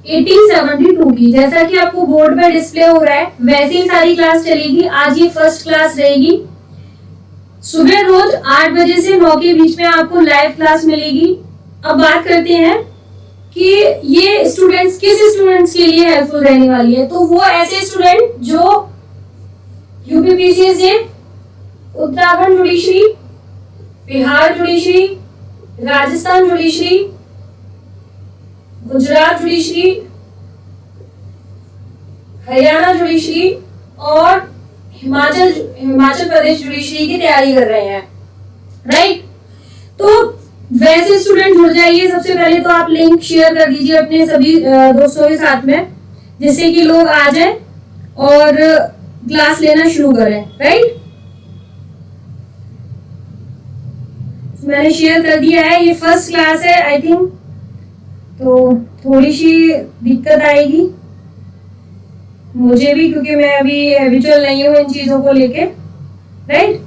1872 की। जैसा कि आपको बोर्ड पे डिस्प्ले हो रहा है वैसे ही सारी क्लास चलेगी। आज ये फर्स्ट क्लास रहेगी। सुबह रोज 8 बजे से 9 के बीच में आपको लाइव क्लास मिलेगी। अब बात करते हैं कि ये स्टूडेंट्स किस स्टूडेंट्स के लिए हेल्पफुल रहने वाली है। तो वो ऐसे स्टूडेंट जो UPPCS, Uttarakhand judiciary, Bihar judiciary, Rajasthan judiciary, Gujarat judiciary, Haryana judiciary और हिमाचल प्रदेश जुडिशरी की तैयारी कर रहे हैं, राइट। तो वैसे स्टूडेंट जुड़ जाइए। सबसे पहले तो आप लिंक शेयर कर दीजिए अपने सभी दोस्तों के साथ में, जिससे कि लोग आ जाए और क्लास लेना शुरू करें, राइट। मैंने शेयर कर दिया है। ये फर्स्ट क्लास है आई थिंक, तो थोड़ी सी दिक्कत आएगी मुझे भी, क्योंकि मैं अभी हैबिचुअल नहीं हूँ इन चीजों को लेके, राइट।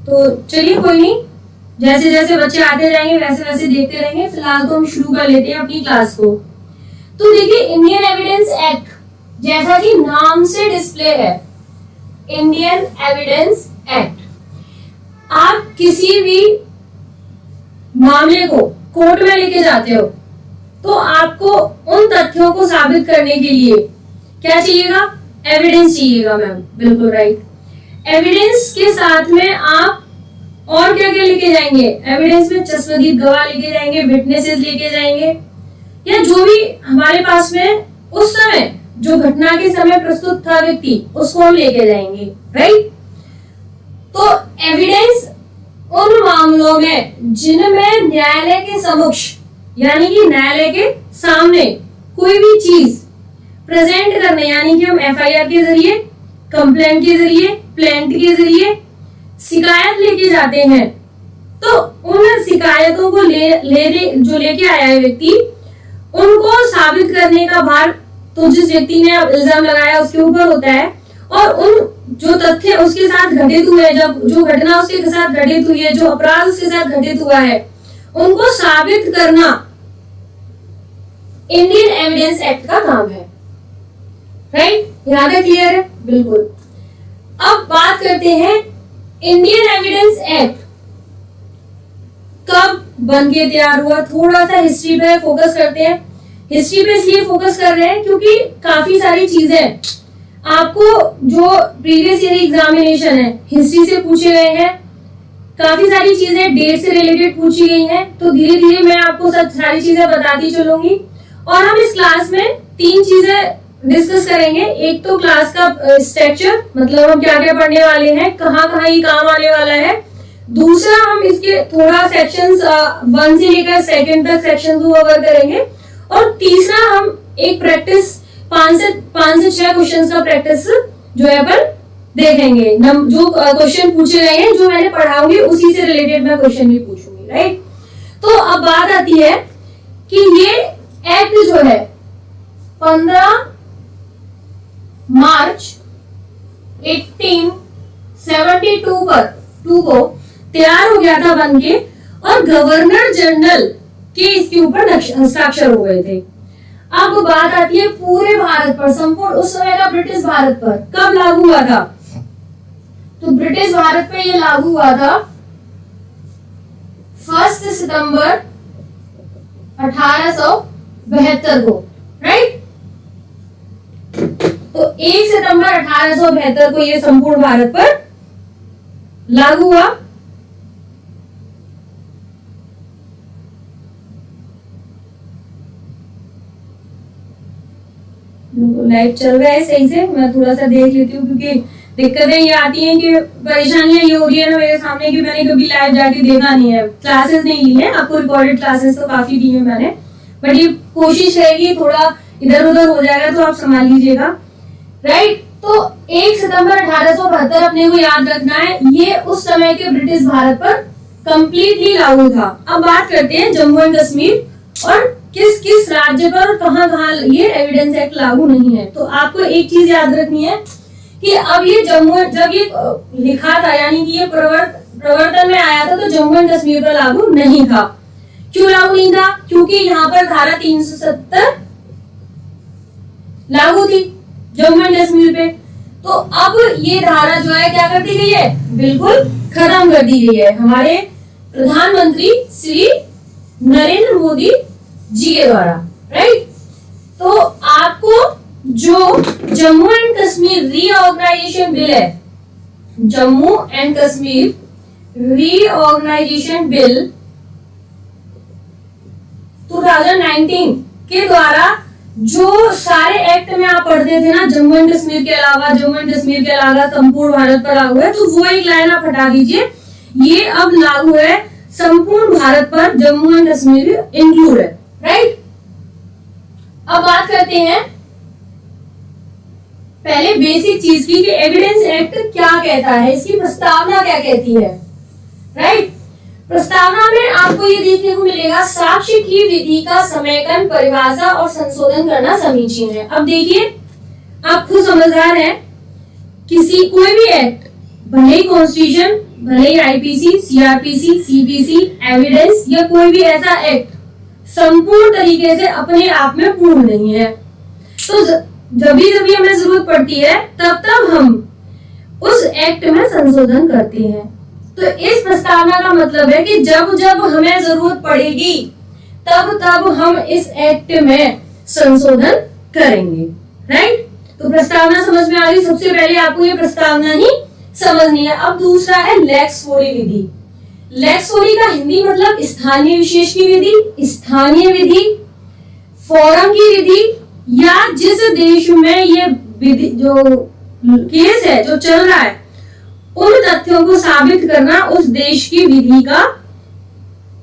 तो चलिए कोई नहीं, जैसे जैसे बच्चे आते जाएंगे वैसे वैसे देखते रहेंगे। फिलहाल तो हम शुरू कर लेते हैं अपनी क्लास को। तो देखिए, इंडियन एविडेंस एक्ट जैसा कि नाम से डिस्प्ले है, इंडियन एविडेंस एक्ट। आप किसी भी मामले को कोर्ट में लेके जाते हो तो आपको उन तथ्यों को साबित करने के लिए क्या चाहिएगा? एविडेंस चाहिएगा मैम, बिल्कुल राइट। एविडेंस के साथ में आप और क्या क्या लेके जाएंगे? एविडेंस में चश्मदीद गवाह लेके जाएंगे, विटनेसेस लेके जाएंगे, या जो भी हमारे पास में उस समय जो घटना के समय प्रस्तुत था व्यक्ति, उसको हम लेके जाएंगे, राइट। तो एविडेंस उन मामलों में जिनमें न्यायालय के समक्ष यानी कि न्यायालय के सामने कोई भी चीज प्रेजेंट करने, यानी कि हम एफआईआर के जरिए, कंप्लेंट के जरिए, प्लेंट के जरिए शिकायत लेके जाते हैं, तो उन शिकायतों को जो लेके आया है व्यक्ति, उनको साबित करने का भार तो जिस व्यक्ति ने इल्जाम लगाया उसके ऊपर होता है। और उन जो तथ्य उसके साथ घटित हुए, जब जो घटना उसके साथ घटित हुई है, जो अपराध उसके साथ घटित हुआ है, उनको साबित करना इंडियन एविडेंस एक्ट का काम है, राइट। यहां तक क्लियर है? बिल्कुल। अब बात करते हैं इंडियन एविडेंस एक्ट कब बन के तैयार हुआ। थोड़ा सा हिस्ट्री पे फोकस करते हैं। हिस्ट्री पे इसलिए फोकस कर रहे हैं क्योंकि काफी सारी चीजें आपको जो प्रीवियस ईयर एग्जामिनेशन है हिस्ट्री से पूछे गए हैं, काफी सारी चीजें डेट से रिलेटेड पूछी गई हैं। तो धीरे धीरे मैं आपको सब सारी चीजें बताती चलूंगी। और हम इस क्लास में 3 चीजें डिस्कस करेंगे। एक तो क्लास का स्ट्रक्चर, मतलब हम क्या क्या पढ़ने वाले हैं, कहाँ कहाँ ये काम आने वाला है। दूसरा, हम इसके थोड़ा सेक्शंस 1 से लेकर 2nd तक सेक्शन को कवर करेंगे। और तीसरा, हम एक प्रैक्टिस 5 से 6 क्वेश्चन का प्रैक्टिस जो है अपन देखेंगे। जो क्वेश्चन पूछे गए हैं, जो मैंने पढ़ाऊंगी उसी से रिलेटेड मैं क्वेश्चन भी पूछूंगी, राइट। तो अब बात आती है कि ये एक्ट जो है 15 मार्च 1872 को तैयार हो गया था बनके, और गवर्नर जनरल के इसके ऊपर हस्ताक्षर हो गए थे। अब बात आती है पूरे भारत पर, संपूर्ण उस समय का ब्रिटिश भारत पर कब लागू हुआ था। तो ब्रिटिश भारत पे ये लागू हुआ था 1 सितंबर 1872 को, राइट। तो 1 सितंबर 1872 को ये संपूर्ण भारत पर लागू हुआ। लाइव चल रहा है सही से, मैं थोड़ा सा देख लेती हूँ, क्योंकि दिक्कतें ये आती हैं कि परेशानियां ये हो रही है ना मेरे सामने कि मैंने कभी लाइव जाके देखा नहीं है, क्लासेस नहीं ली है। आपको रिकॉर्डेड क्लासेस तो काफी दी है मैंने, बट ये कोशिश रहेगी थोड़ा इधर उधर हो जाएगा तो आप संभाल लीजिएगा, राइट। तो 1 सितंबर 1872 अपने को याद रखना है, ये उस समय के ब्रिटिश भारत पर कंप्लीटली लागू था। अब बात करते हैं जम्मू एंड कश्मीर और किस किस राज्य पर कहां कहां ये एविडेंस एक्ट लागू नहीं है। तो आपको एक चीज याद रखनी है कि अब ये जब ये लिखा था, यानी कि ये प्रवर्तन में आया था, तो जम्मू एंड कश्मीर पर लागू नहीं था। क्यों लागू नहीं था? क्योंकि यहाँ पर धारा 370 लागू थी जम्मू एंड कश्मीर पे। तो अब ये धारा जो है क्या कर दी गई है, बिल्कुल खत्म कर दी गई है हमारे प्रधानमंत्री श्री नरेंद्र मोदी जी के द्वारा, राइट। तो आपको जो Jammu and Kashmir reorganisation bill है, Jammu and Kashmir reorganisation bill 2019 के द्वारा जो सारे एक्ट में आप पढ़ते थे ना, जम्मू एंड कश्मीर के अलावा संपूर्ण भारत पर लागू है, तो वो एक लाइन आप हटा दीजिए, ये अब लागू है संपूर्ण भारत पर, जम्मू एंड कश्मीर इंक्लूड है, राइट। अब बात करते हैं पहले बेसिक चीज की कि एविडेंस एक्ट क्या कहता है, इसकी प्रस्तावना क्या कहती है, राइट। प्रस्तावना में आपको ये देखने को मिलेगा, साक्ष्य की विधि का समेकन, परिभाषा और संशोधन करना समीचीन है। अब देखिए, आप खुद समझदार हैं, किसी कोई भी एक्ट, भले ही कॉन्स्टिट्यूशन, भले ही आईपीसी, सीआरपीसी, सीपीसी, एविडेंस या कोई भी ऐसा एक्ट संपूर्ण तरीके से अपने आप में पूर्ण नहीं है। तो जब भी हमें जरूरत पड़ती है तब तब हम उस एक्ट में संशोधन करते हैं। तो इस प्रस्तावना का मतलब है कि जब जब हमें जरूरत पड़ेगी तब तब हम इस एक्ट में संशोधन करेंगे, राइट। तो प्रस्तावना समझ में आ गई। सबसे पहले आपको ये प्रस्तावना ही समझनी है। अब दूसरा है लेक्स फोरी विधि। लेक्स फोरी का हिंदी मतलब स्थानीय विशेष की विधि, स्थानीय विधि, फोरम की विधि, या जिस देश में ये विधि जो केस है जो चल रहा है उन तथ्यों को साबित करना उस देश की विधि का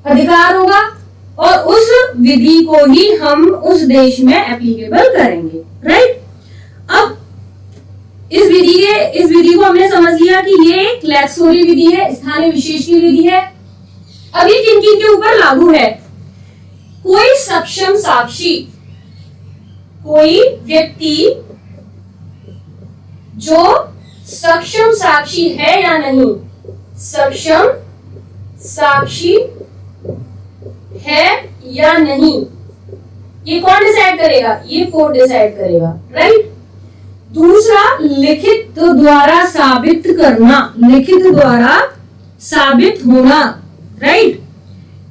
अधिकार होगा और उस विधि को ही हम उस देश में एप्लीकेबल करेंगे, राइट। अब इस विधि को हमने समझ लिया कि ये एक लेक्स फोरी विधि है, स्थानीय विशेष की विधि है। अब ये किन किन के ऊपर लागू है? कोई सक्षम साक्षी, कोई व्यक्ति जो सक्षम साक्षी है या नहीं, सक्षम साक्षी है या नहीं, ये कौन डिसाइड करेगा? ये कोर्ट डिसाइड करेगा, राइट। दूसरा, लिखित द्वारा साबित करना, लिखित द्वारा साबित होना, राइट।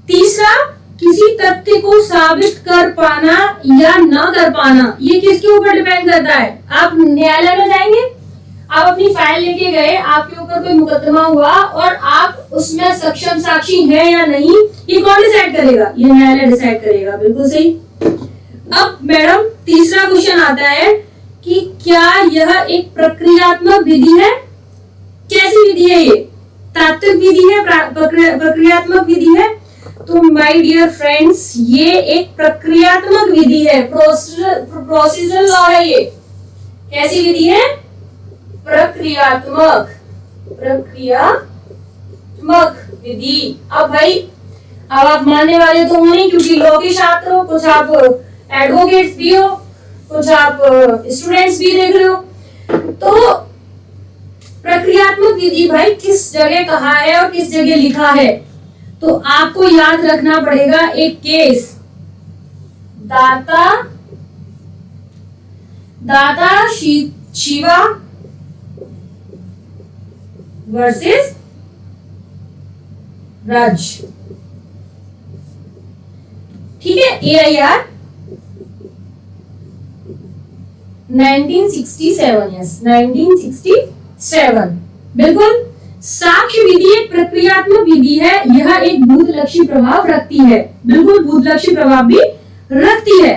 तीसरा, किसी तथ्य को साबित कर पाना या ना कर पाना, ये किसके ऊपर डिपेंड करता है? आप न्यायालय में जाएंगे, आप अपनी फाइल लेके गए, आपके ऊपर कोई मुकदमा हुआ और आप उसमें सक्षम साक्षी है या नहीं, ये कौन डिसाइड करेगा? ये न्यायालय डिसाइड करेगा, बिल्कुल सही। अब मैडम तीसरा क्वेश्चन आता है कि क्या यह एक प्रक्रियात्मक विधि है? कैसी विधि है ये? तात्विक विधि है, प्रक्रियात्मक विधि है? तो माय डियर फ्रेंड्स, ये एक प्रक्रियात्मक विधि है, प्रोसीजरल लॉ है ये। कैसी विधि है? प्रक्रियात्मक विधि। अब भाई, अब आप मानने वाले तो हो नहीं, क्योंकि लॉ के छात्र हो, कुछ आप एडवोकेट्स भी हो, कुछ आप स्टूडेंट्स भी देख रहे हो। तो प्रक्रियात्मक विधि भाई किस जगह कहा है और किस जगह लिखा है? तो आपको याद रखना पड़ेगा एक केस, दाता शिवा वर्सेस राज, ठीक है, AIR 1967, यस 1967, बिल्कुल। साक्ष्य विधि एक प्रक्रियात्मक विधि है, यह एक भूतलक्षी प्रभाव रखती है, बिल्कुल भूतलक्षी प्रभाव भी रखती है।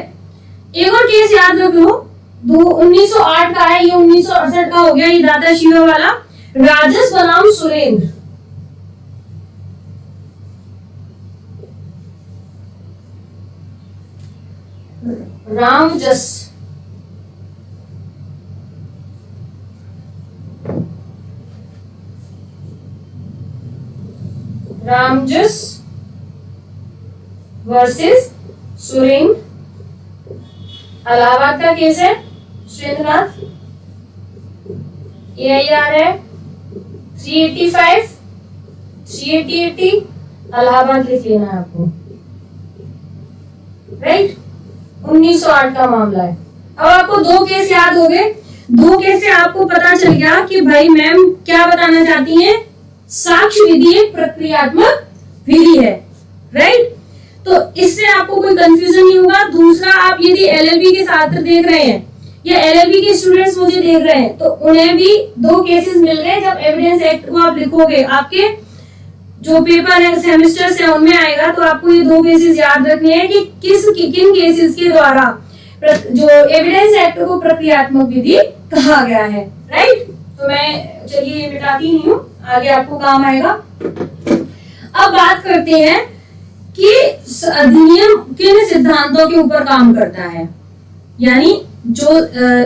एक और केस याद रख लो, 1908 का है, ये 1968 का हो गया, ये दाता शिवा वाला। राजस बनाम सुरेंद्र, रामजस वर्सेस सुरेंद्र, इलाहाबाद का केस है, सुरेंद्रनाथ। AIR है 385, 380, इलाहाबाद लिख लेना है आपको, राइट। 1908 का मामला है। अब आपको दो केस याद हो गए, दो केस से आपको पता चल गया कि भाई मैम क्या बताना चाहती हैं, साक्ष्य विधि एक प्रक्रियात्मक विधि है, राइट। तो इससे आपको कोई कंफ्यूजन नहीं होगा। दूसरा, आप यदि एलएलबी के छात्र देख रहे हैं या एलएलबी के स्टूडेंट्स मुझे देख रहे हैं तो उन्हें भी दो केसेस मिल गए। जब एविडेंस एक्ट को आप लिखोगे, आपके जो पेपर है सेमेस्टर से उनमें आएगा, तो आपको ये दो केसेस याद रखने हैं कि किन केसेस के द्वारा जो एविडेंस एक्ट को प्रक्रियात्मक विधि कहा गया है, राइट। तो मैं चलिए ये मिटाती नहीं हूँ, आगे आपको काम आएगा। अब बात करते हैं कि अधिनियम किन सिद्धांतों के ऊपर काम करता है, यानी जो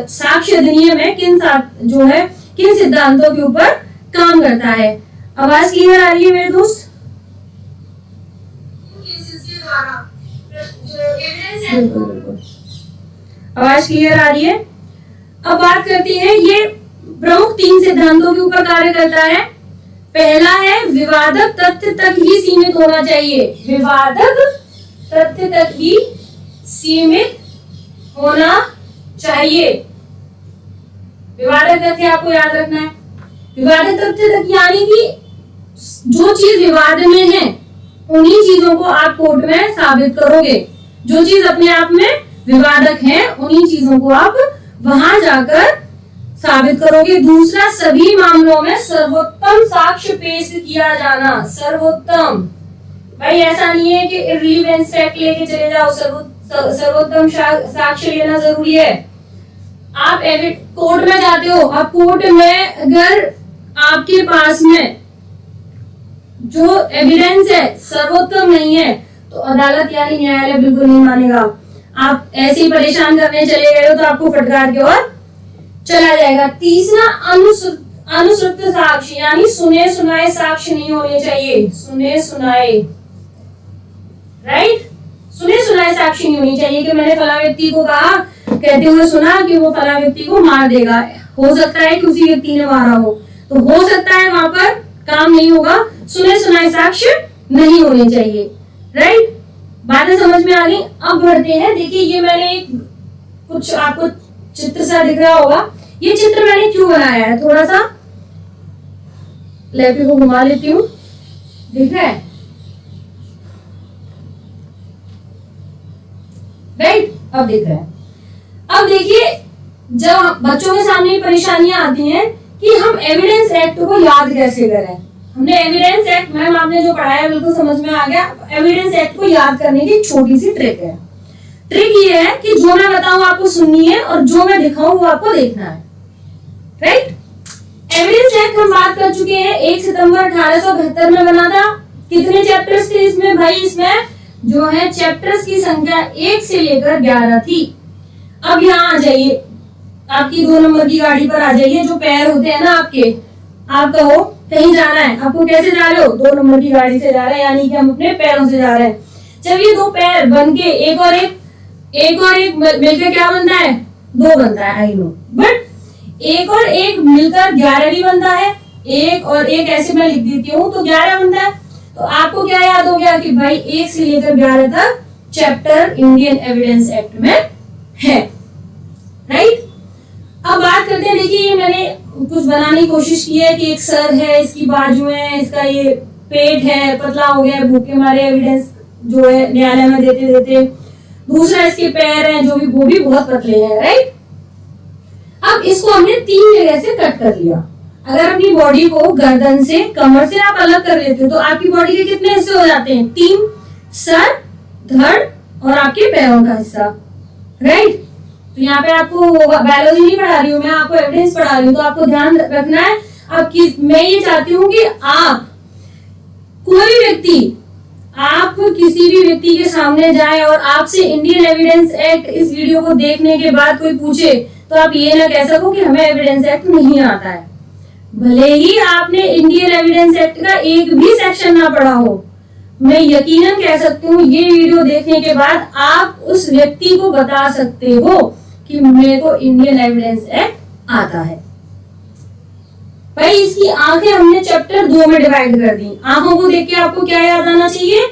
साक्ष्य अधिनियम है किन सिद्धांतों के ऊपर काम करता है। आवाज क्लियर आ रही है मेरे दोस्त? आवाज क्लियर आ रही है? अब बात करते हैं, ये प्रमुख तीन सिद्धांतों के ऊपर कार्य करता है। पहला है विवादक तथ्य तक ही सीमित होना चाहिए, विवादक तथ्य तक ही सीमित होना चाहिए। विवादक तथ्य आपको याद रखना है। विवादक तथ्य तक यानी कि जो चीज विवाद में है उन्हीं चीजों को आप कोर्ट में साबित करोगे। जो चीज अपने आप में विवादक है उन्हीं चीजों को आप वहां जाकर साबित करोगे। दूसरा, सभी मामलों में सर्वोत्तम साक्ष्य पेश किया जाना। सर्वोत्तम, भाई ऐसा नहीं है कि इररिलेवेंस फैक्ट लेके चले जाओ, सर्वोत्तम साक्ष्य लेना जरूरी है। आप कोर्ट में जाते हो, आप कोर्ट में अगर आपके पास में जो एविडेंस है सर्वोत्तम नहीं है तो अदालत यानी न्यायालय बिल्कुल नहीं मानेगा। आप ऐसे ही परेशान करने चले गए हो तो आपको फटकार के और चला जाएगा। तीसरा, अनुश्रुत साक्ष्य यानी सुने सुनाए साक्ष्य नहीं होने चाहिए। सुने सुनाए, राइट, सुने सुनाए साक्ष्य नहीं होनी चाहिए कि मैंने फला व्यक्ति को कहा, कहते हुए सुना कि वो फला व्यक्ति को मार देगा। हो सकता है कि उसी व्यक्ति ने मारा हो, तो हो सकता है वहां पर काम नहीं होगा। सुने सुनाए साक्ष्य नहीं होने चाहिए, राइट। बातें समझ में आ गई? अब बढ़ते हैं। देखिए, ये मैंने कुछ आपको चित्र सा दिख रहा होगा। ये चित्र मैंने क्यों बनाया है, थोड़ा सा लैपटॉप को घुमा लेती हूँ, दिख रहा है, राइट। अब दिख रहा है। अब देखिए, जब बच्चों के सामने परेशानियां आती हैं कि हम एविडेंस एक्ट को याद कैसे करें। हमने एविडेंस एक्ट, मैम आपने जो पढ़ाया बिल्कुल समझ में आ गया। एविडेंस एक्ट को याद करने की छोटी सी ट्रिक है। ट्रिक ये है कि जो मैं बताऊं आपको सुननी है और जो मैं दिखाऊं वो आपको देखना है, राइट। एविडेंस एक्ट हम बात कर चुके हैं, 1 सितंबर 1872 में बना था। कितने चैप्टर्स थे इसमें? भाई इसमें जो है चैप्टर्स की संख्या 1 से लेकर 11 थी। अब यहाँ आ जाइए, आपकी 2 नंबर की गाड़ी पर आ जाइए। जो पैर होते हैं ना आपके, आप कहो कहीं जाना है, आपको कैसे जा रहे हो? 2 नंबर की गाड़ी से जा रहे हैं, यानी कि हम अपने पैरों से जा रहे हैं। जब ये 2 पैर बन के एक और एक मिलकर क्या बनता है? 2 बनता है, आई नो, बट एक और एक मिलकर 11 भी बनता है। एक और एक ऐसे मैं लिख देती हूँ तो 11 बनता है। तो आपको क्या याद हो गया कि भाई 1 से लेकर 11 तक चैप्टर इंडियन एविडेंस एक्ट में है, राइट। अब बात करते हैं, देखिए ये मैंने कुछ बनाने की कोशिश की है कि एक सर है, इसकी बाजुएं हैं, इसका ये पेट है, पतला हो गया भूखे मारे एविडेंस जो है न्यायालय में देते देते। दूसरा, इसके पैर हैं जो भी, वो भी बहुत पतले हैं, राइट। अब इसको हमने 3 जगह से कट कर लिया। अगर अपनी बॉडी को गर्दन से, कमर से आप अलग कर लेते हो तो आपकी बॉडी के कितने हिस्से हो जाते हैं? 3, सर, धड़ और आपके पैरों का हिस्सा, राइट। तो यहाँ पे आपको बायोलॉजी नहीं पढ़ा रही हूँ मैं, आपको एविडेंस पढ़ा रही हूँ, तो आपको ध्यान रखना है। अब मैं ये चाहती हूँ कि आप कोई व्यक्ति, आप किसी भी व्यक्ति के सामने जाए और आपसे इंडियन एविडेंस एक्ट इस वीडियो को देखने के बाद कोई पूछे तो आप ये ना कह सको कि हमें एविडेंस एक्ट नहीं आता है। भले ही आपने इंडियन एविडेंस एक्ट का एक भी सेक्शन ना पढ़ा हो, मैं यकीनन कह सकती हूँ ये वीडियो देखने के बाद आप उस व्यक्ति को बता सकते हो कि मेरे को इंडियन एविडेंस एक्ट आता है। भाई इसकी आंखें हमने चैप्टर 2 में डिवाइड कर दी। आंखों को देख के आपको क्या याद आना चाहिए?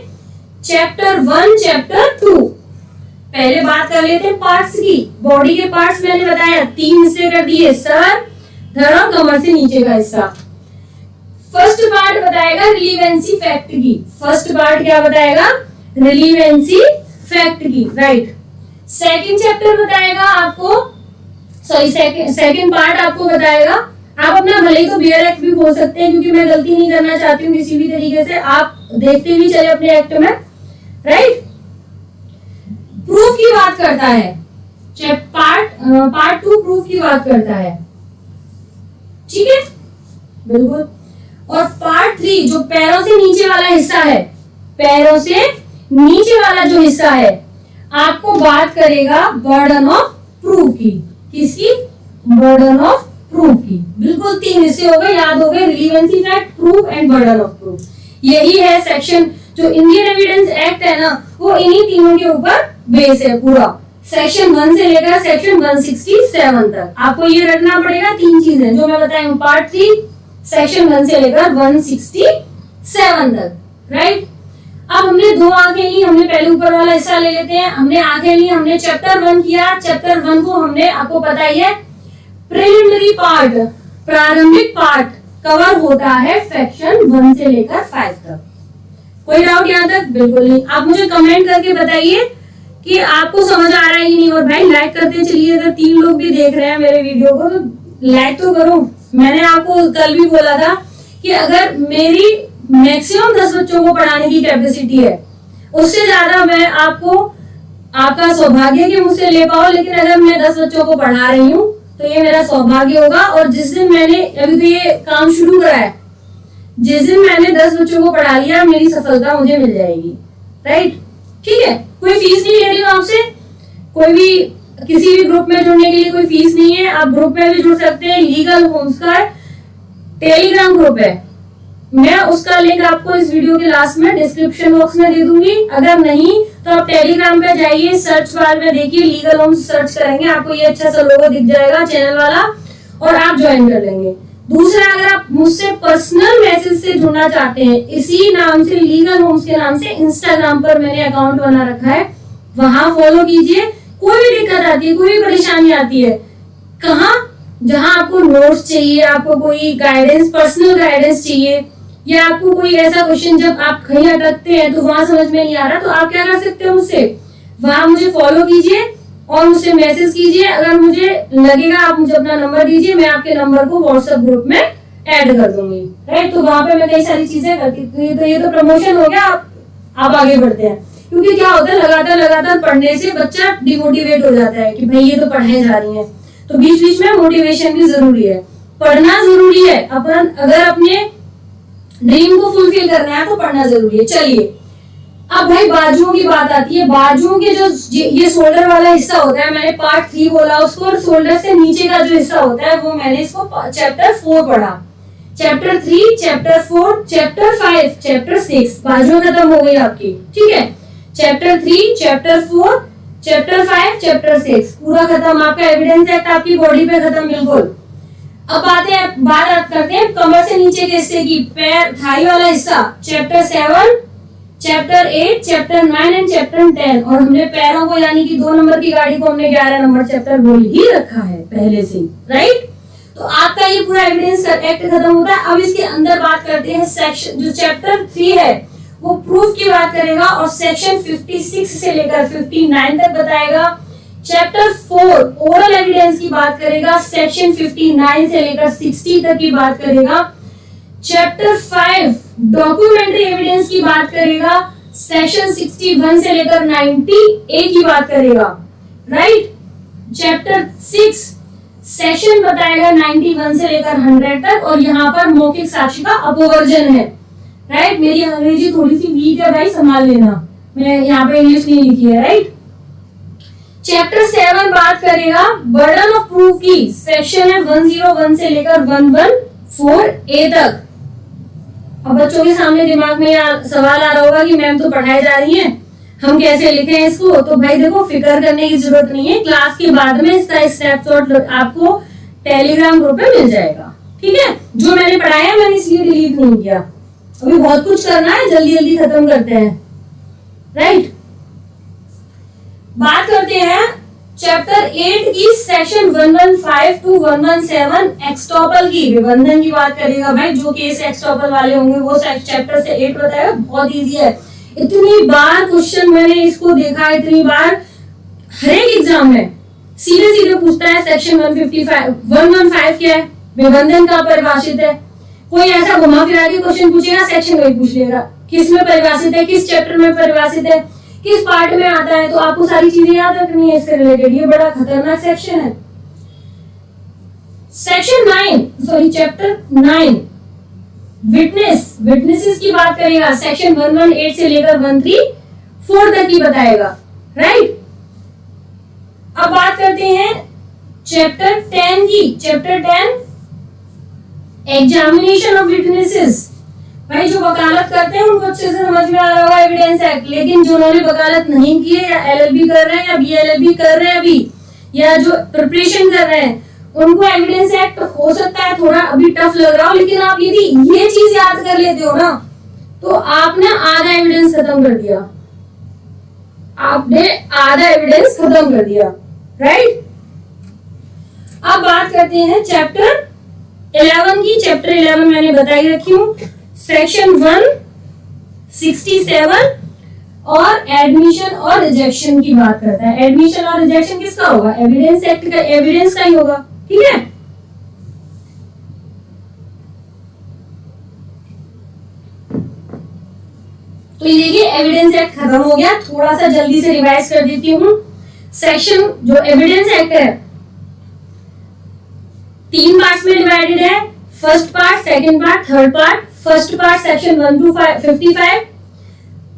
चैप्टर 1, चैप्टर 2, पहले बात कर लेते हैं पार्ट्स की। बॉडी के पार्ट्स मैंने बताया 3 हिस्से कर दिए, सर, धड़ और कमर से नीचे का हिस्सा। फर्स्ट पार्ट बताएगा रिलीवेंसी फैक्ट की। फर्स्ट पार्ट क्या बताएगा? रिलीवेंसी फैक्ट की, राइट। सेकंड चैप्टर बताएगा आपको, सॉरी सेकंड पार्ट आपको बताएगा, आप अपना भले ही तो बियर एक्ट भी खोल सकते हैं, क्योंकि मैं गलती नहीं करना चाहती हूँ किसी भी तरीके से, आप देखते भी चले अपने एक्ट में, राइट। प्रूफ की बात करता है पार्ट 2 प्रूफ की बात करता है, ठीक है, बिल्कुल। और पार्ट 3 जो पैरों से नीचे वाला हिस्सा है, पैरों से नीचे वाला जो हिस्सा है, आपको बात करेगा बर्डन ऑफ प्रूफ की। किसकी? बर्डन ऑफ प्रूफ की। बिल्कुल 3 हिस्से हो गए, याद हो गए, relevancy fact, proof and burden of proof. यही है सेक्शन, जो इंडियन एविडेंस एक्ट है ना, वो इन्हीं तीनों के ऊपर बेस है पूरा, सेक्शन 1 से लेकर सेक्शन 167 तक। आपको ये रखना पड़ेगा 3 चीजें जो मैं बताई हूँ, पार्ट 3 सेक्शन 1 से लेकर 167 तक, राइट। अब हमने 2 आंखें ली, हमने पहले ऊपर वाला हिस्सा ले लेते हैं। हमने आंखें ली, हमने चैप्टर 1 किया। चैप्टर 1 को हमने, आपको पता ही है, प्रिलिमिनरी पार्ट, प्रारंभिक पार्ट कवर होता है सेक्शन 1 से लेकर 5 तक। कोई डाउट यहाँ तक? बिल्कुल नहीं। आप मुझे कमेंट करके बताइए कि आपको समझ आ रहा है कि नहीं। और भाई लाइक करते चलिए, अगर 3 लोग भी देख रहे हैं मेरे वीडियो को तो लाइक तो करो। मैंने आपको कल भी बोला था कि अगर मेरी मैक्सिमम 10 बच्चों को पढ़ाने की कैपेसिटी है, उससे ज्यादा मैं आपको, आपका सौभाग्य कि मुझसे ले पाओ, लेकिन अगर मैं 10 बच्चों को पढ़ा रही हूँ तो ये मेरा सौभाग्य होगा। और जिस दिन मैंने, अभी तो ये काम शुरू करा है, जिस दिन मैंने 10 बच्चों को पढ़ा लिया, मेरी सफलता मुझे मिल जाएगी, राइट, ठीक है। कोई फीस नहीं ले रही हूँ आपसे, कोई भी किसी भी ग्रुप में जुड़ने के लिए कोई फीस नहीं है। आप ग्रुप में भी जुड़ सकते हैं, लीगल होम्स का टेलीग्राम ग्रुप है, मैं उसका लिंक आपको इस वीडियो के लास्ट में डिस्क्रिप्शन बॉक्स में दे दूंगी। अगर नहीं तो आप टेलीग्राम पे जाइए, सर्च बार में देखिए लीगल होम्स, सर्च करेंगे, आपको ये अच्छा सा लोगो दिख जाएगा चैनल वाला, और आप ज्वाइन कर लेंगे। दूसरा, अगर आप मुझसे पर्सनल मैसेज से जुड़ना चाहते हैं, इसी नाम से, लीगल होम्स के नाम से इंस्टाग्राम पर मैंने अकाउंट बना रखा है, वहां फॉलो कीजिए। कोई भी दिक्कत आती है, कोई भी परेशानी आती है, कहाँ, जहां आपको नोट्स चाहिए, आपको कोई गाइडेंस, पर्सनल गाइडेंस चाहिए, या आपको कोई ऐसा क्वेश्चन जब आप कहीं अटकते हैं तो वहां समझ में नहीं आ रहा, तो आप क्या कर सकते हो, मुझसे वहां मुझे फॉलो कीजिए और मुझसे मैसेज कीजिए। अगर मुझे लगेगा, आप मुझे अपना नंबर दीजिए, मैं आपके नंबर को व्हाट्सएप ग्रुप में ऐड कर दूंगी, राइट। तो वहां पे मैं कई सारी चीजें करती हूँ। तो ये तो प्रमोशन हो गया, आप आगे बढ़ते हैं। क्योंकि क्या होता है, लगातार पढ़ने से बच्चा डिमोटिवेट हो जाता है कि भाई ये तो पढ़ने जा रही है, तो बीच बीच में मोटिवेशन भी जरूरी है, पढ़ना जरूरी है। अपन अगर अपने ड्रीम को फुलफिल करना है तो पढ़ना जरूरी है। चलिए, अब भाई बाजुओं की बात आती है। बाजुओं के जो ये शोल्डर वाला हिस्सा होता है, मैंने पार्ट 3 बोला उसको, और शोल्डर से नीचे का जो हिस्सा होता है वो मैंने इसको चैप्टर 4 पढ़ा, चैप्टर 3, चैप्टर 4, चैप्टर 5, चैप्टर 6, बाजुएं खत्म हो गई आपकी, ठीक है। चैप्टर 3, चैप्टर 4, चैप्टर 5, चैप्टर 6 पूरा खत्म। आपका एविडेंस एक्ट आपकी बॉडी पे खत्म, बिल्कुल। अब बात करते हैं कमर से नीचे के हिस्से की, पैर, थाई वाला हिस्सा, chapter 7, chapter 8, chapter 9 and chapter 10। और हमने पैरों को, यानी कि 2 नंबर की गाड़ी को, हमने 11 नंबर चैप्टर बोल ही रखा है पहले से, राइट। तो आपका ये पूरा एविडेंस एक्ट खत्म होता है। अब इसके अंदर बात करते हैं सेक्शन, जो चैप्टर 3 है वो प्रूफ की बात करेगा, और सेक्शन 56 से लेकर 59 तक बताएगा। चैप्टर 4 ओरल एविडेंस की बात करेगा, सेक्शन 59 से लेकर 60 तक की बात करेगा। चैप्टर 5 डॉक्यूमेंट्री एविडेंस की बात करेगा, सेक्शन 61 से लेकर 90A की बात करेगा, राइट। चैप्टर 6 सेक्शन बताएगा 91 से लेकर 100 तक, और यहाँ पर मौखिक साक्ष्य का अपवर्जन है, राइट। मेरी अंग्रेजी थोड़ी सी वीक है भाई, संभाल लेना, मैं यहाँ पे इंग्लिश नहीं लिखी है, राइट। चैप्टर 7 बात करेगा बर्डन ऑफ प्रूफ की, सेक्शन है 101 से लेकर 114A तक। अब बच्चों के सामने दिमाग में सवाल आ रहा होगा कि मैम तो पढ़ाई जा रही हैं, हम कैसे लिखें इसको। तो भाई देखो, फिक्र करने की जरूरत नहीं है, क्लास के बाद में इसका स्नैपशॉट आपको टेलीग्राम ग्रुप में मिल जाएगा, ठीक है। जो मैंने पढ़ाया मैंने इसलिए डिलीट नहीं किया, अभी बहुत कुछ करना है, जल्दी जल्दी खत्म करते हैं, राइट। बात करते हैं चैप्टर 8 की सेक्शन 115 टू 117 एक्सटॉपल की, विबंधन की बात करेगा भाई। जो केस एक्सटॉपल वाले होंगे वो चैप्टर से 8 बताएगा। बहुत इजी है, इतनी बार क्वेश्चन मैंने इसको देखा, इतनी बार हर एक एग्जाम में सीधे सीधे पूछता है। सेक्शन 115 क्या है, विबंधन का परिभाषित है। कोई ऐसा घुमा फिरा के क्वेश्चन पूछेगा, सेक्शन वही पूछ लेगा, किस में परिभाषित है, किस चैप्टर में परिभाषित है, किस पार्ट में आता है। तो आपको सारी चीजें याद रखनी है इससे रिलेटेड। ये बड़ा खतरनाक सेक्शन है। सेक्शन 9 सॉरी चैप्टर 9 विटनेसेस की बात करेगा। सेक्शन 118 से लेकर 134 तक की बताएगा, राइट। अब बात करते हैं चैप्टर 10 की। Chapter 10 examination of witnesses. भाई जो वकालत करते हैं उनको अच्छे से समझ में आ रहा होगा एविडेंस एक्ट, लेकिन जो उन्होंने वकालत नहीं की है या एलएलबी कर रहे हैं या बीएलएलबी कर रहे हैं अभी, या जो प्रिपरेशन कर रहे हैं, उनको एविडेंस एक्ट हो सकता है थोड़ा अभी टफ लग रहा हो, लेकिन आप यदि ये चीज याद कर लेते हो ना तो आपने आधा एविडेंस खत्म कर दिया, आपने आधा एविडेंस खत्म कर दिया, राइट। अब बात करते हैं चैप्टर 11 की। चैप्टर 11 मैंने बताई रखी हूं। सेक्शन 167 और एडमिशन और रिजेक्शन की बात करता है। एडमिशन और रिजेक्शन किसका होगा, एविडेंस एक्ट का, एविडेंस का ही होगा, ठीक है। तो ये देखिए एविडेंस एक्ट खत्म हो गया। थोड़ा सा जल्दी से रिवाइज कर देती हूँ। सेक्शन जो एविडेंस एक्ट है 3 पार्ट्स में डिवाइडेड है। First part, second part, third part. First part section 1 to 55,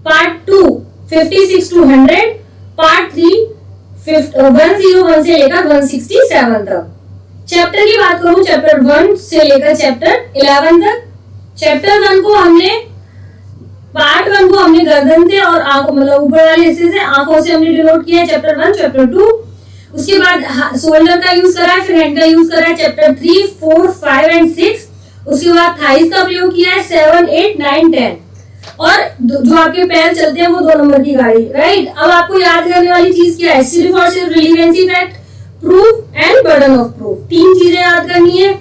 part 2 56 to 100, part 3 101 से लेकर 167 तक। चैप्टर की बात करूं, चैप्टर 1 से लेकर चैप्टर 11 तक। चैप्टर 1 को हमने पार्ट 1 को हमने गर्दन से और आंखों मतलब ऊपर वाले हिस्से से आंखों से हमने डिनोट किया है, चैप्टर 1, चैप्टर 2। उसके बाद शोल्डर का यूज करा है, फिर हैंड का यूज करा है, चैप्टर 3, 4, 5 एंड 6। उसके बाद थाइस का प्रयोग किया है 7, 8, 9, 10। और जो आपके पैर चलते हैं वो 2 नंबर की गाड़ी, राइट। अब आपको याद करने वाली चीज क्या है, सिर्फ और सिर्फ relevancy fact, proof and burden of proof. 3 चीजें याद करनी है।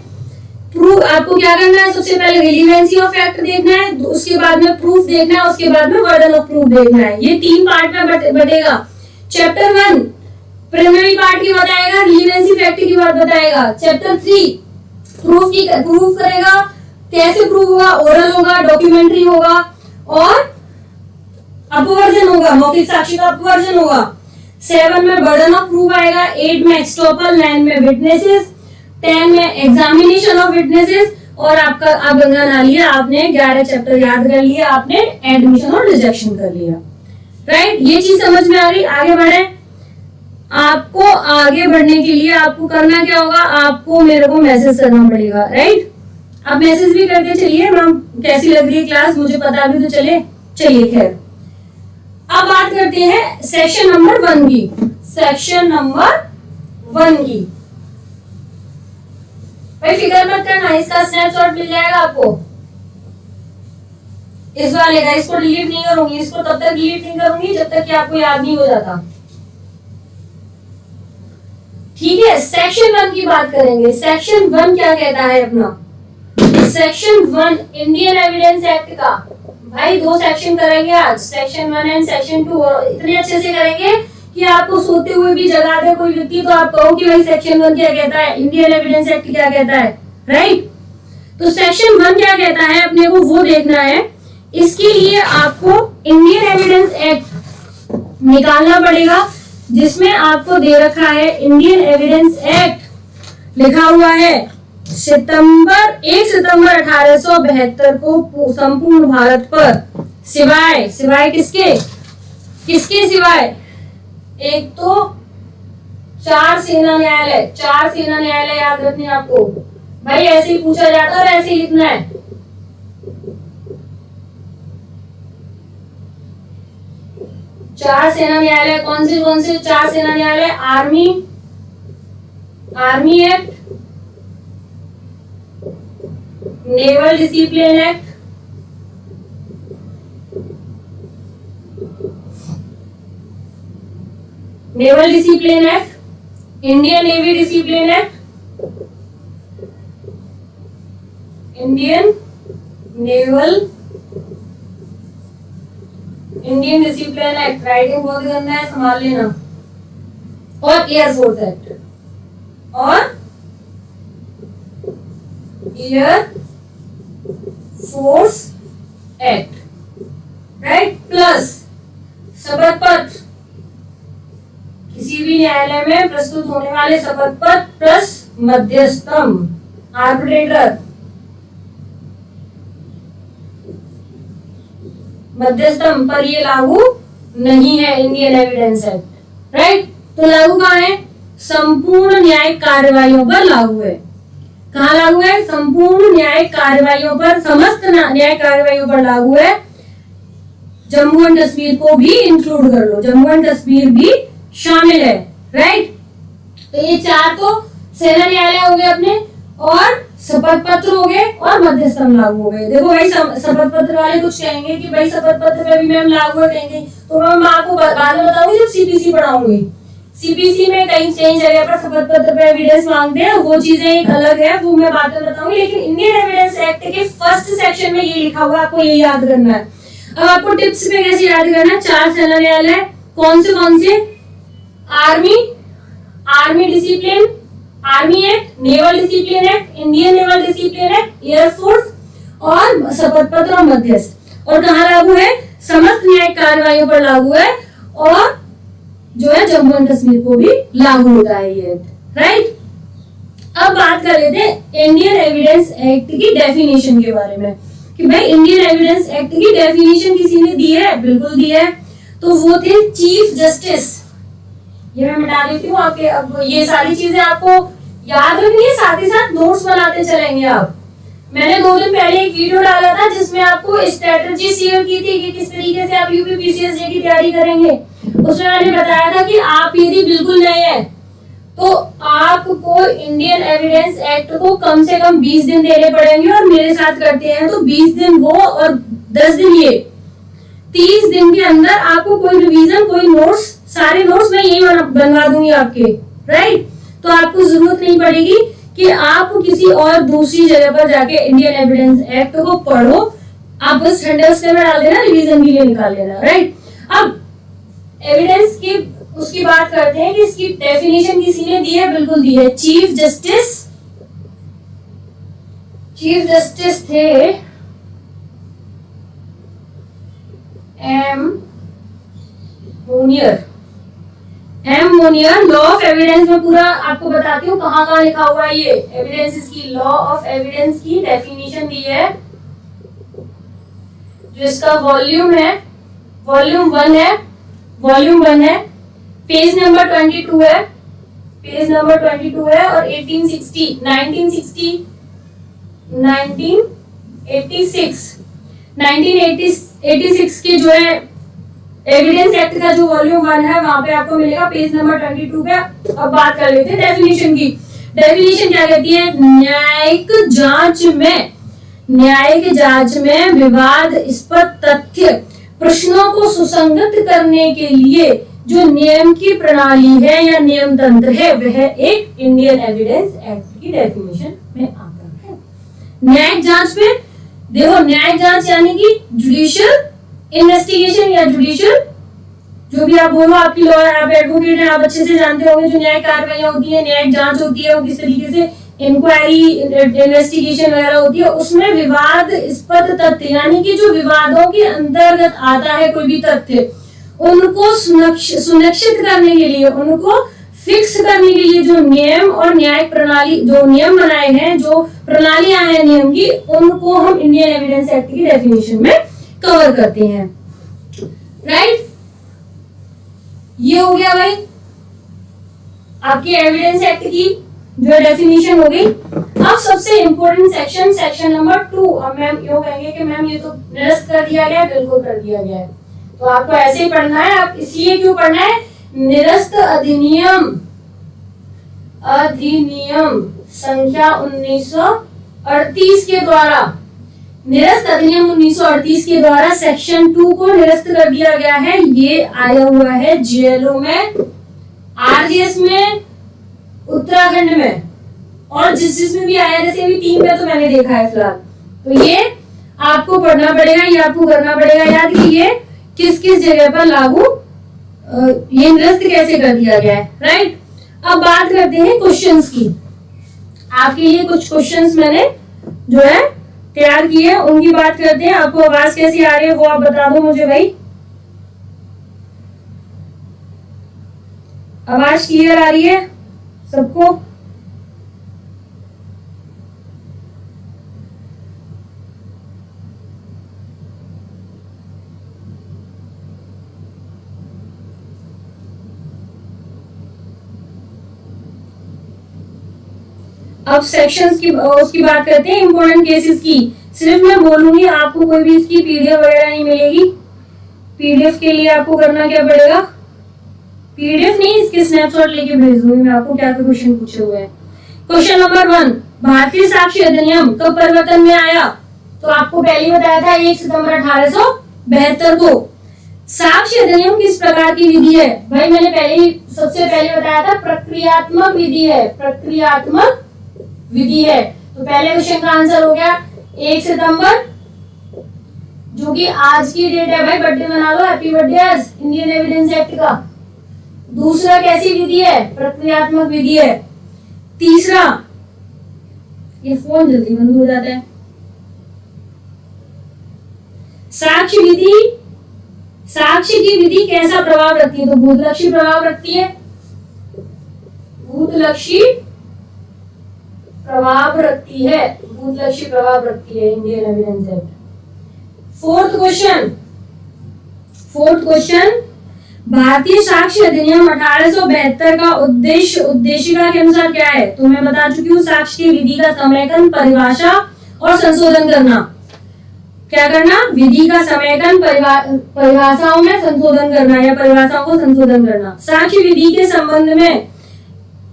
प्रूफ आपको क्या करना है, सबसे पहले रिलीवेंसी ऑफ फैक्ट देखना है, उसके बाद में प्रूफ देखना है, उसके बाद में बर्डन ऑफ प्रूफ देखना है। ये 3 पार्ट में बटेगा। चैप्टर 1 प्रिलिमिनरी पार्ट की बताएगा, रिलीवेंसी फैक्ट की बात बताएगा। चैप्टर 3 प्रूफ करेगा, कैसे प्रूफ होगा, ओरल होगा, डॉक्यूमेंट्री होगा और अपवर्जन होगा, मौखिक साक्ष्य का अपवर्जन होगा। 7 में बर्डन ऑफ प्रूफ आएगा, 8 में एक्सटॉपल, 9 में विटनेसेस, 10 में एग्जामिनेशन ऑफ विटनेसेस और आपका आप गंगा ना लिया, आपने 11 चैप्टर याद कर लिया, आपने एडमिशन और रिजेक्शन कर लिया, राइट। ये चीज समझ में आ गई। आगे बढ़े। आपको आगे बढ़ने के लिए आपको करना क्या होगा, आपको मेरे को मैसेज करना पड़ेगा, राइट। आप मैसेज भी करके चलिए, मैम कैसी लग रही है क्लास, मुझे पता भी तो चले। चलिए खैर, अब बात करते हैं सेक्शन नंबर 1 की। सेक्शन नंबर 1 की भाई फिक्र मत करना, इसका स्नैपशॉट मिल जाएगा आपको इस वाले का। इसको डिलीट नहीं करूंगी, इसको तब तक डिलीट नहीं करूंगी जब तक कि आपको याद नहीं हो जाता, ठीक है। सेक्शन 1 की बात करेंगे। सेक्शन 1 क्या कहता है अपना, सेक्शन 1 इंडियन एविडेंस एक्ट का। भाई 2 सेक्शन करेंगे आज, सेक्शन 1 एंड सेक्शन 2, और इतने अच्छे से करेंगे कि आपको सोते हुए भी जगा दे कोई व्यक्ति तो आप कहो कि भाई सेक्शन 1 क्या कहता है, इंडियन एविडेंस एक्ट क्या कहता है, राइट। तो सेक्शन 1 क्या कहता है अपने को वो देखना है। इसके लिए आपको इंडियन एविडेंस एक्ट निकालना पड़ेगा, जिसमें आपको दे रखा है इंडियन एविडेंस एक्ट, लिखा हुआ है 1 सितंबर 1872 को संपूर्ण भारत पर सिवाय किसके सिवाय, एक तो 4 सेना न्यायालय याद रखने आपको। भाई ऐसे ही पूछा जाता है और ऐसे ही लिखना है। चार सेना न्यायालय कौन से 4 सेना न्यायालय, army act, naval discipline act, naval discipline act, Indian navy discipline act, Indian naval Indian discipline act, writing बहुत करना है, संभाल लेना, और एयरफोर्स एक्ट और air force act, right, plus शपथ पत्र, किसी भी न्यायालय में प्रस्तुत होने वाले शपथ पत्र प्लस मध्यस्थम, आर्बिट्रेटर, मध्यस्थम पर ये लागू नहीं है इंडियन एविडेंस एक्ट, राइट। तो लागू कहाँ है? संपूर्ण न्यायिक कार्यवाहियों पर लागू है। कहाँ लागू है? संपूर्ण न्यायिक कार्यवाहियों पर, समस्त न्यायिक कार्यवाहियों पर लागू है। जम्मू एंड कश्मीर को भी इंक्लूड कर लो, जम्मू एंड कश्मीर भी शामिल है, राइट। तो ये चार तो सेना न्यायालय हो गए अपने, और शपथ पत्र हो गए, और मध्यस्थम लागू हो गए। देखो भाई, शपथ पत्र वाले कुछ कहेंगे कि भाई शपथ पत्र पे भी मैम लागू है कहेंगे, तो मैं आपको बाद में बताऊंगी जब सीपीसी पढ़ाऊंगी। सीपीसी में कई जगह पर शपथ पत्र पे एविडेंस मांगते हैं, वो चीजें एक अलग है, वो मैं बाद में बताऊंगी। लेकिन इंडियन एविडेंस एक्ट के फर्स्ट सेक्शन में ये लिखा हुआ, आपको ये याद करना है। अब आपको टिप्स पे कैसे याद करना है? चार सेना न्यायालय कौन से? Army discipline, army act, naval discipline act, Indian naval discipline act, air force, और शपथ पत्र और मध्यस्थ। और कहाँ लागू है? समस्त न्यायिक कार्यवाहियों पर लागू है, और जो है जम्मू एंड कश्मीर को भी लागू होता है ये एक्ट, राइट। अब बात कर लेते हैं इंडियन एविडेंस एक्ट की डेफिनेशन के बारे में, कि भाई इंडियन एविडेंस एक्ट की डेफिनेशन किसी ने दी है? बिल्कुल दी है। तो वो थे चीफ जस्टिस, ये मैं मिटा देती हूँ आपके। अब ये सारी चीजें आपको याद रखनी है, साथ ही साथ नोट्स बनाते चलेंगे आप। मैंने 2 दिन पहले एक वीडियो डाला था जिसमें आपको स्ट्रेटजी शेयर की थी कि किस तरीके से आप यूपीपीसीएस की तैयारी करेंगे। उसमें मैंने बताया था कि आप यदि बिल्कुल नए हैं तो आपको इंडियन एविडेंस एक्ट को कम से कम 20 दिन देने पड़ेंगे, और मेरे साथ करते हैं तो 20 दिन वो और 10 दिन ये, 30 दिन के अंदर आपको कोई रिवीजन, कोई नोट्स, सारे नोट्स मैं यही बनवा दूंगी आपके, राइट। तो आपको जरूरत नहीं पड़ेगी कि आप किसी और दूसरी जगह पर जाके इंडियन एविडेंस एक्ट को पढ़ो, आप बस ठंडे में डाल देना, रिवीजन के लिए निकाल लेना, राइट। अब एविडेंस की उसकी बात करते हैं कि इसकी डेफिनेशन किसी ने दी है? बिल्कुल दी है। चीफ जस्टिस थे M Monir. Law of evidence में पूरा आपको बताती हूँ कहाँ लिखा हुआ है ये एविडेंस, इसकी लॉ ऑफ एविडेंस की डेफिनेशन दी है, जो इसका वॉल्यूम 1 है, पेज नंबर 22 है, और 1986 के जो है एविडेंस एक्ट का जो वॉल्यूम 1 है, वहां पे आपको मिलेगा पेज नंबर 22 पे। अब बात कर लेते हैं डेफिनेशन की। डेफिनेशन क्या कहती है? न्यायिक जांच में विवादास्पद तथ्य प्रश्नों को सुसंगत करने के लिए जो नियम की प्रणाली है या नियम तंत्र है, वह एक इंडियन एविडेंस एक्ट की डेफिनेशन में आता है। न्यायिक जांच में देखो, न्यायिक जांच यानी कि जुडिशियल इन्वेस्टिगेशन या जुडिशियल, जो भी आप बोलो, आपकी लॉयर, आप एडवोकेट हैं, आप अच्छे से जानते होंगे जो न्यायिक कार्रवाइयां होती है, न्यायिक जांच होती है, वो किस तरीके से इंक्वायरी, इन्वेस्टिगेशन वगैरह होती है। उसमें विवादास्पद तथ्य यानी कि जो विवादों के अंतर्गत आता है कोई भी तथ्य, उनको सुनिश्चित करने के लिए, उनको फिक्स करने के लिए जो नियम और न्यायिक प्रणाली, जो नियम बनाए हैं, जो प्रणालियां हैं नियम की, उनको हम इंडियन एविडेंस एक्ट की डेफिनेशन में कवर करते हैं, राइट। ये हो गया भाई आपकी एविडेंस एक्ट की जो डेफिनेशन हो गई। अब सबसे इंपॉर्टेंट सेक्शन नंबर 2। अब मैम यो कहेंगे कि मैम ये तो निरस्त कर दिया गया है। बिल्कुल कर दिया गया है, तो आपको ऐसे ही पढ़ना है। आप इसलिए क्यों पढ़ना है? निरस्त अधिनियम संख्या 1938 के द्वारा, निरस्त अधिनियम 1938 के द्वारा सेक्शन 2 को निरस्त कर दिया गया है। ये आया हुआ है जेलों में आरजीएस में, उत्तराखंड में, और जिसमें भी आया, जैसे अभी 3 में तो मैंने देखा है फिलहाल। तो ये आपको पढ़ना पड़ेगा, ये आपको करना पड़ेगा याद कि ये किस किस जगह पर लागू, ये निरस्त कैसे कर दिया गया है, राइट। अब बात करते हैं क्वेश्चंस की। आपके लिए कुछ क्वेश्चंस मैंने जो है तैयार किए, उनकी बात करते हैं। आपको आवाज कैसी आ रही है वो आप बता दो मुझे भाई। आवाज क्लियर आ रही है सबको? अब सेक्शंस की उसकी बात करते हैं, इंपॉर्टेंट केसेस की। सिर्फ मैं बोलूंगी, आपको कोई भी इसकी पीडीएफ वगैरह नहीं मिलेगी। पीडीएफ के लिए आपको करना क्या पड़ेगा, पीडीएफ नहीं, इसके स्नैपशॉट लेके भेज दूंगी मैं आपको क्या क्या क्वेश्चन पूछे हुए हैं। क्वेश्चन नंबर 1, भारतीय साक्ष्य अधिनियम कब परिवर्तन में आया? तो आपको पहले बताया था 1 सितंबर 1872 को। साक्ष्य अधिनियम किस प्रकार की विधि है? भाई मैंने सबसे पहले बताया था प्रक्रियात्मक विधि है, प्रक्रियात्मक विधि है। तो पहले क्वेश्चन का आंसर हो गया 1 सितंबर, जो कि आज की डेट है। भाई बर्थडे मना लो, हैप्पी बर्थडे आज, इंडियन एविडेंस एक्ट का। दूसरा कैसी विधि है? प्रक्रियात्मक विधि है। तीसरा, ये फोन जल्दी बंद हो जाता है। साक्ष्य विधि, साक्ष्य की विधि कैसा प्रभाव रखती है? तो भूतलक्षी प्रभाव रखती है, भूतलक्षी प्रभाव रखती है, भूतलक्षी प्रभाव रखती है Indian evidence act. Fourth question, भारतीय साक्ष्य अधिनियम 1872 का उद्देशिका के अनुसार क्या है? तो मैं बता चुकी हूँ, साक्ष्य की विधि का समेकन, परिभाषा और संशोधन करना। क्या करना? विधि का समेकन, परिभाषाओं में संशोधन करना या परिभाषाओं को संशोधन करना। साक्ष्य विधि के संबंध में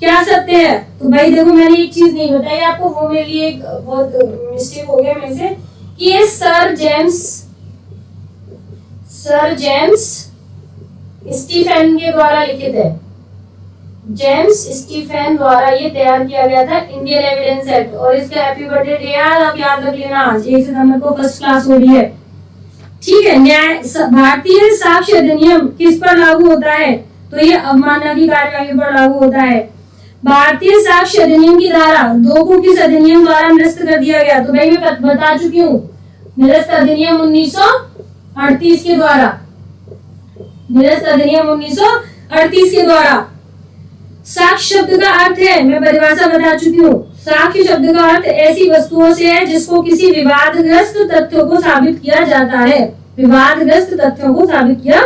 क्या सत्य है? तो भाई देखो, मैंने एक चीज नहीं बताई आपको, वो मेरे लिए एक बहुत मिस्टेक हो गया मेरे से, कि ये सर जेम्स स्टीफेन के द्वारा लिखित है। जेम्स स्टीफेन द्वारा ये तैयार किया गया था इंडियन एविडेंस एक्ट। और इसका हैप्पी बर्थडे डे यार आप याद रख लेना, आज 1 सितंबर को फर्स्ट क्लास हो रही है, ठीक है। भारतीय साक्ष्य अधिनियम किस पर लागू होता है? तो ये अवमानना की कार्यवाही पर लागू होता है। भारतीय साक्ष्य अधिनियम की धारा 2 को किस अधिनियम द्वारा निरस्त कर दिया गया? तो भाई मैं बता चुकी हूँ, निरस्त अधिनियम 1938 के द्वारा, निरस्त अधिनियम 1938 के द्वारा। साक्ष्य शब्द का अर्थ है, मैं परिभाषा बता चुकी हूँ, साक्ष्य शब्द का अर्थ ऐसी वस्तुओं से है जिसको किसी विवादग्रस्त तथ्यों को साबित किया जाता है, विवादग्रस्त तथ्यों को साबित किया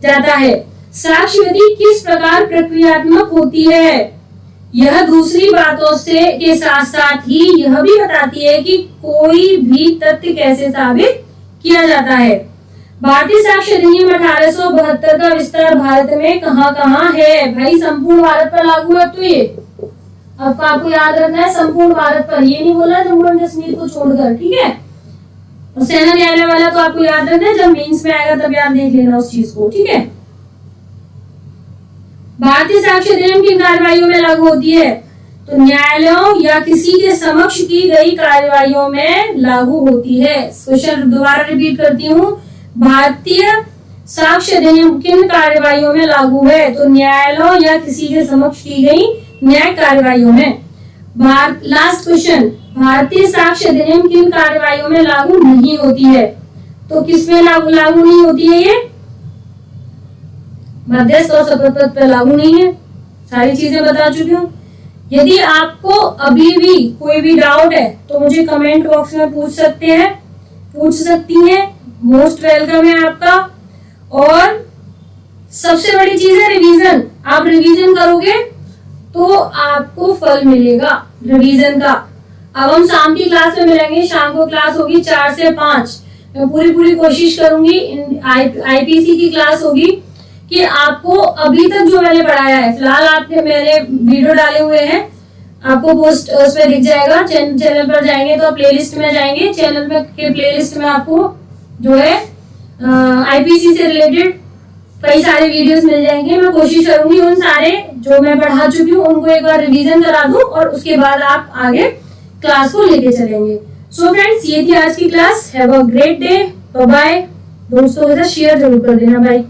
जाता है। साक्ष्य विधि किस प्रकार प्रक्रियात्मक होती है? यह दूसरी बातों से के साथ साथ ही यह भी बताती है कि कोई भी तथ्य कैसे साबित किया जाता है। भारतीय साक्ष्य अधिनियम 1872 का विस्तार भारत में कहाँ है? भाई संपूर्ण भारत पर लागू है। तो ये अब आपको याद रखना है, संपूर्ण भारत पर, ये नहीं बोला जम्मू एंड कश्मीर को छोड़कर, ठीक है। और सेना न्यायालय वाला तो आपको याद रखना है, जब मेंस में आएगा तब याद देख लेना उस चीज को, ठीक है। भारतीय साक्ष्य अधिनियम किन कार्यवाहियों में लागू होती है? तो न्यायालयों या किसी के समक्ष की गई कार्यवाहियों में लागू होती है। क्वेश्चन दोबारा रिपीट करती हूँ, भारतीय साक्ष्य अधिनियम किन कार्यवाहियों में लागू है? तो न्यायालयों या किसी के समक्ष की गई न्यायिक कार्यवाहियों में। लास्ट क्वेश्चन, भारतीय साक्ष्य अधिनियम किन कार्यवाहियों में लागू नहीं होती है? तो किसमें लागू नहीं होती है? ये मध्यस्थ और शपथ पर लागू नहीं है। सारी चीजें बता चुकी हूँ। यदि आपको अभी भी कोई भी डाउट है तो मुझे कमेंट बॉक्स में पूछ सकती हैं। मोस्ट वेलकम है आपका। और सबसे बड़ी चीज है रिवीजन। आप रिवीजन करोगे तो आपको फल मिलेगा रिवीजन का। अब हम शाम की क्लास में मिलेंगे। शाम को क्लास होगी 4 से 5। मैं पूरी कोशिश करूंगी, आईपीसी की क्लास होगी, कि आपको अभी तक जो मैंने पढ़ाया है, फिलहाल आपने मैंने वीडियो डाले हुए हैं, आपको पोस्ट उस पर दिख जाएगा। चैनल पर जाएंगे तो प्लेलिस्ट में जाएंगे, चैनल में के प्लेलिस्ट में आपको जो है आईपीसी से रिलेटेड कई सारे वीडियोस मिल जाएंगे। मैं कोशिश करूंगी उन सारे जो मैं पढ़ा चुकी हूँ उनको एक बार रिवीजन करा दूं और उसके बाद आप आगे क्लास को लेके चलेंगे। सो फ्रेंड्स, ये थी आज की class. Have a great day, bye bye. दोस्तों के साथ शेयर जरूर कर देना। बाय।